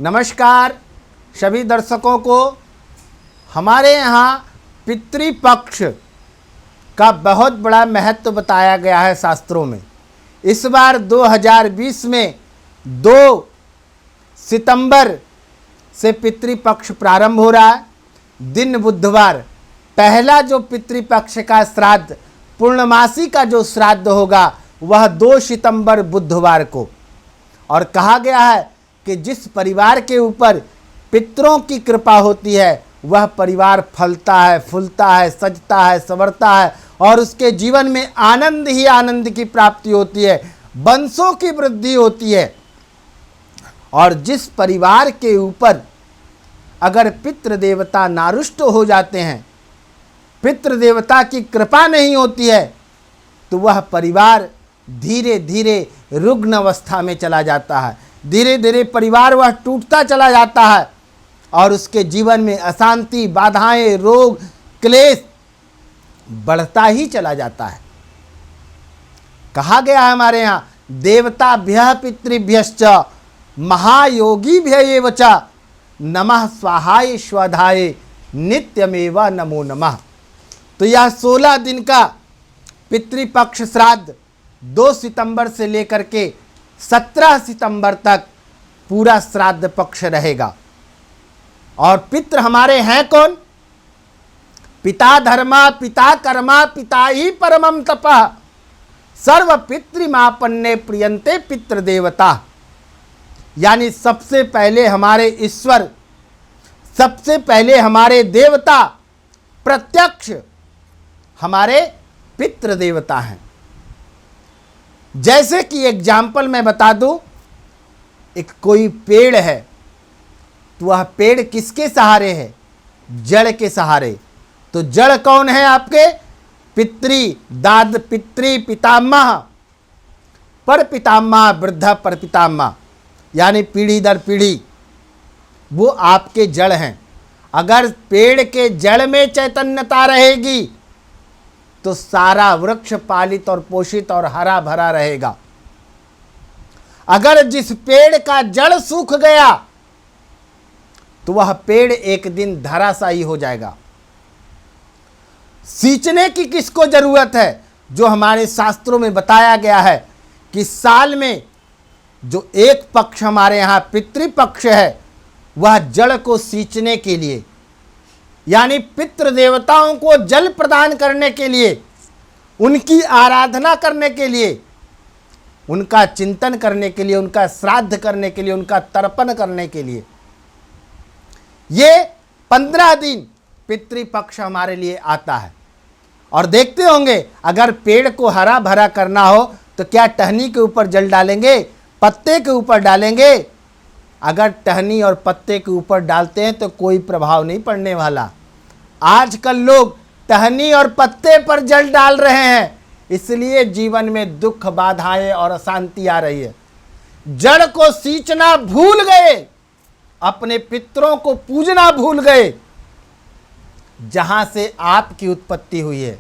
नमस्कार सभी दर्शकों को। हमारे यहाँ पितृपक्ष का बहुत बड़ा महत्व बताया गया है शास्त्रों में। इस बार 2020 में 2 सितंबर से पितृपक्ष प्रारंभ हो रहा है। दिन बुधवार पहला जो पितृपक्ष का श्राद्ध, पूर्णमासी का जो श्राद्ध होगा वह 2 सितंबर बुधवार को। और कहा गया है कि जिस परिवार के ऊपर पितरों की कृपा होती है वह परिवार फलता है, फूलता है, सजता है, संवरता है और उसके जीवन में आनंद ही आनंद की प्राप्ति होती है, वंशों की वृद्धि होती है। और जिस परिवार के ऊपर अगर पितृदेवता नारुष्ट हो जाते हैं, पितृदेवता की कृपा नहीं होती है, तो वह परिवार धीरे धीरे रुग्ण अवस्था में चला जाता है। धीरे धीरे परिवार वह टूटता चला जाता है और उसके जीवन में अशांति, बाधाएं, रोग, क्लेश बढ़ता ही चला जाता है। कहा गया है हमारे यहाँ, देवताभ्यः पितृभ्यश्च महायोगीभ्य एव च नमः स्वाहाय स्वधाय नित्यमेव नमो नमः। तो यह 16 दिन का पितृपक्ष श्राद्ध 2 सितंबर से लेकर के 17 सितंबर तक पूरा श्राद्ध पक्ष रहेगा। और पितृ हमारे हैं कौन? पिता धर्मा, पिता कर्मा, पिता ही परमम तपः, सर्व पितृमापन्ने प्रियंते पितृदेवता। यानी सबसे पहले हमारे ईश्वर, सबसे पहले हमारे देवता प्रत्यक्ष हमारे पितृदेवता हैं। जैसे कि एग्जाम्पल मैं बता दूं, एक कोई पेड़ है तो वह पेड़ किसके सहारे है? जड़ के सहारे। तो जड़ कौन है आपके? पितृ पितामह, पर पितामह, वृद्ध पर पितामह, यानी पीढ़ी दर पीढ़ी वो आपके जड़ हैं। अगर पेड़ के जड़ में चैतन्यता रहेगी तो सारा वृक्ष पालित और पोषित और हरा भरा रहेगा। अगर जिस पेड़ का जड़ सूख गया तो वह पेड़ एक दिन धराशायी हो जाएगा। सींचने की किसको जरूरत है? जो हमारे शास्त्रों में बताया गया है कि साल में जो एक पक्ष हमारे यहाँ पितृपक्ष है वह जड़ को सींचने के लिए, यानी पितृदेवताओं को जल प्रदान करने के लिए, उनकी आराधना करने के लिए, उनका चिंतन करने के लिए, उनका श्राद्ध करने के लिए, उनका तर्पण करने के लिए ये 15 दिन पितृपक्ष हमारे लिए आता है। और देखते होंगे अगर पेड़ को हरा भरा करना हो तो क्या टहनी के ऊपर जल डालेंगे? पत्ते के ऊपर डालेंगे? अगर टहनी और पत्ते के ऊपर डालते हैं तो कोई प्रभाव नहीं पड़ने वाला। आजकल लोग टहनी और पत्ते पर जल डाल रहे हैं, इसलिए जीवन में दुख, बाधाएं और अशांति आ रही है। जड़ को सींचना भूल गए, अपने पितरों को पूजना भूल गए, जहां से आपकी उत्पत्ति हुई है।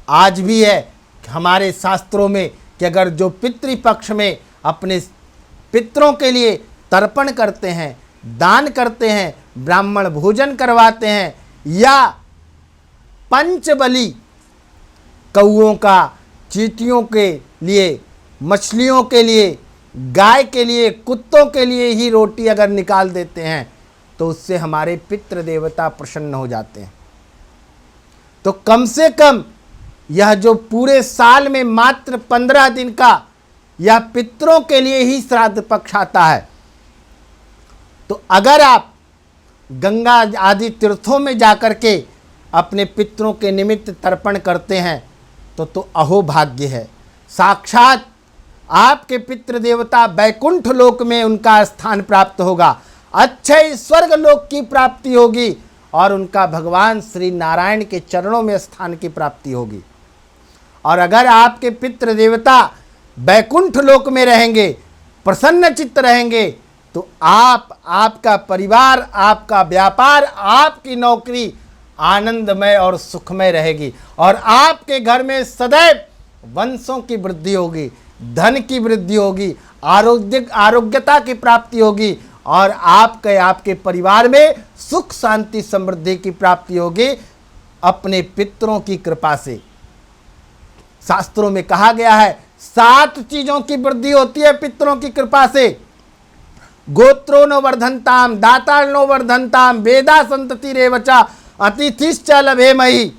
आज भी है हमारे शास्त्रों में कि अगर जो पितृपक्ष में अपने पितरों के लिए तर्पण करते हैं, दान करते हैं, ब्राह्मण भोजन करवाते हैं, या पंचबली कौओं का, चींटियों के लिए, मछलियों के लिए, गाय के लिए, कुत्तों के लिए ही रोटी अगर निकाल देते हैं तो उससे हमारे पितृदेवता प्रसन्न हो जाते हैं। तो कम से कम यह जो पूरे साल में मात्र 15 दिन का यह पितरों के लिए ही श्राद्ध पक्ष आता है। तो अगर आप गंगा आदि तीर्थों में जाकर के अपने पितरों के निमित्त तर्पण करते हैं तो अहोभाग्य है। साक्षात आपके पितृदेवता वैकुंठ लोक में उनका स्थान प्राप्त होगा, अक्षय स्वर्ग लोक की प्राप्ति होगी और उनका भगवान श्री नारायण के चरणों में स्थान की प्राप्ति होगी। और अगर आपके पितृदेवता वैकुंठ लोक में रहेंगे, प्रसन्न चित्त रहेंगे, तो आपका परिवार, आपका व्यापार, आपकी नौकरी आनंदमय और सुखमय रहेगी और आपके घर में सदैव वंशों की वृद्धि होगी। धन की वृद्धि होगी, आरोग्यता की प्राप्ति होगी और आपके परिवार में सुख शांति समृद्धि की प्राप्ति होगी अपने पितरों की कृपा से। शास्त्रों में कहा गया है 7 चीजों की वृद्धि होती है पितरों की कृपा से। गोत्रो नो वर्धनताम, दाता नो वर्धनताम, वेदा संतति रेवचा, अतिथिश्च लभेमहि।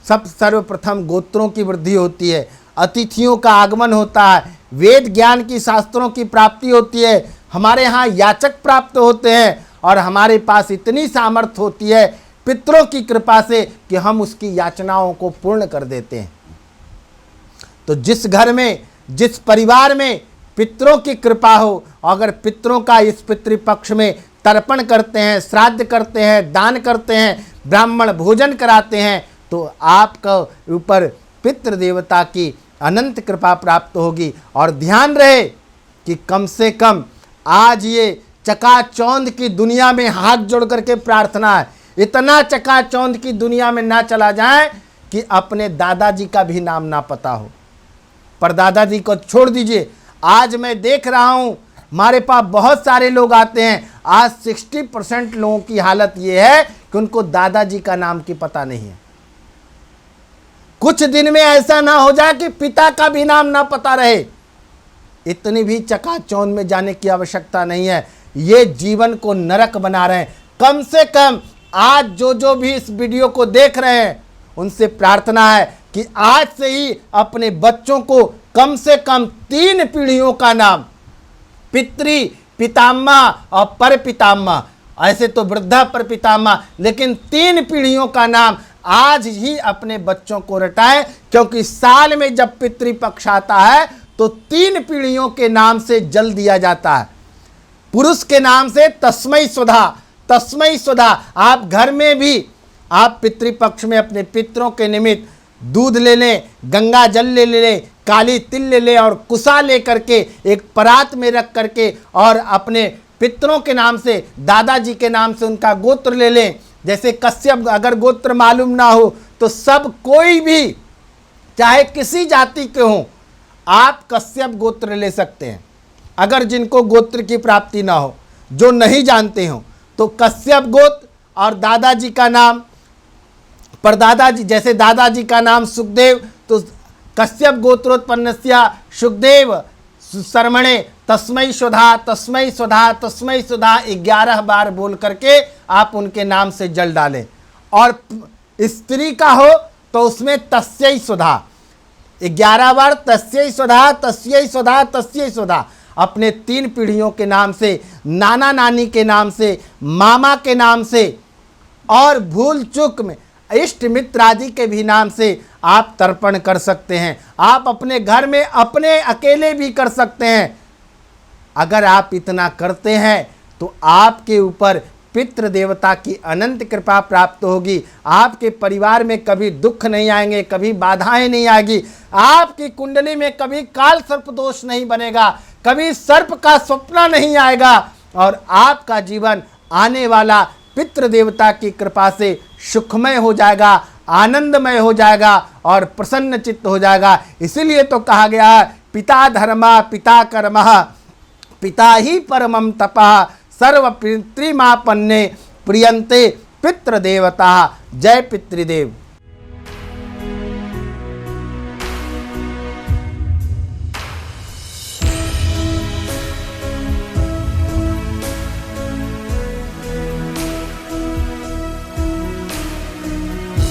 सब सर्वप्रथम गोत्रों की वृद्धि होती है, अतिथियों का आगमन होता है, वेद ज्ञान की शास्त्रों की प्राप्ति होती है, हमारे यहाँ याचक प्राप्त होते हैं और हमारे पास इतनी सामर्थ्य होती है पितरों की कृपा से कि हम उसकी याचनाओं को पूर्ण कर देते हैं। तो जिस घर में, जिस परिवार में पितरों की कृपा हो, अगर पितरों का इस पितृपक्ष में तर्पण करते हैं, श्राद्ध करते हैं, दान करते हैं, ब्राह्मण भोजन कराते हैं, तो आपका ऊपर पितृ देवता की अनंत कृपा प्राप्त होगी। और ध्यान रहे कि कम से कम आज ये चकाचौंध की दुनिया में हाथ जोड़ करके प्रार्थना है, इतना चकाचौंध की दुनिया में ना चला जाए कि अपने दादाजी का भी नाम ना पता हो। पर दादाजी को छोड़ दीजिए, आज मैं देख रहा हूँ हमारे पास बहुत सारे लोग आते हैं, आज 60% लोगों की हालत ये है कि उनको दादाजी का नाम की पता नहीं है। कुछ दिन में ऐसा ना हो जाए कि पिता का भी नाम ना पता रहे। इतनी भी चकाचौंध में जाने की आवश्यकता नहीं है, ये जीवन को नरक बना रहे हैं। कम से कम आज जो भी इस वीडियो को देख रहे हैं उनसे प्रार्थना है कि आज से ही अपने बच्चों को कम से कम 3 पीढ़ियों का नाम, पितृ, पितामह और पर पितामह, ऐसे तो वृद्धा पर पितामह, लेकिन 3 पीढ़ियों का नाम आज ही अपने बच्चों को रटाएं, क्योंकि साल में जब पितृपक्ष आता है तो 3 पीढ़ियों के नाम से जल दिया जाता है। पुरुष के नाम से तस्मै स्वधा, तस्मै स्वधा। आप घर में भी आप पितृपक्ष में अपने पितरों के निमित्त दूध ले लें, गंगा जल ले लें, काली तिल ले लें और कुसा ले करके एक परात में रख करके और अपने पितरों के नाम से, दादाजी के नाम से उनका गोत्र ले लें। जैसे कश्यप, अगर गोत्र मालूम ना हो तो सब कोई भी चाहे किसी जाति के हों, आप कश्यप गोत्र ले सकते हैं। अगर जिनको गोत्र की प्राप्ति ना हो, जो नहीं जानते हो, तो कश्यप गोत्र और दादाजी का नाम, परदादाजी, जैसे दादाजी का नाम सुखदेव तो कश्यप गोत्रोत्पन्नस्य सुखदेव शर्मणे तस्मै स्वधा, तस्मै स्वधा, तस्मै स्वधा 11 बार बोल करके आप उनके नाम से जल डालें। और स्त्री का हो तो उसमें तस्यै स्वधा 11 बार, तस्यै स्वधा, तस्यै स्वधा, तस्यै स्वधा। अपने 3 पीढ़ियों के नाम से, नाना नानी के नाम से, मामा के नाम से और भूल चूक में इष्ट मित्र आदि के भी नाम से आप तर्पण कर सकते हैं। आप अपने घर में अपने अकेले भी कर सकते हैं। अगर आप इतना करते हैं तो आपके ऊपर पितृ देवता की अनंत कृपा प्राप्त होगी। आपके परिवार में कभी दुख नहीं आएंगे, कभी बाधाएं नहीं आएगी, आपकी कुंडली में कभी काल सर्प दोष नहीं बनेगा, कभी सर्प का स्वप्न नहीं आएगा और आपका जीवन आने वाला पितृ देवता की कृपा से सुखमय हो जाएगा, आनंदमय हो जाएगा और प्रसन्न चित्त हो जाएगा। इसीलिए तो कहा गया है पिता धर्मा पिता कर्मः पिता ही परमं तपः सर्व पितृमापन्ने प्रियन्ते पितृदेवता। जय पितृदेव।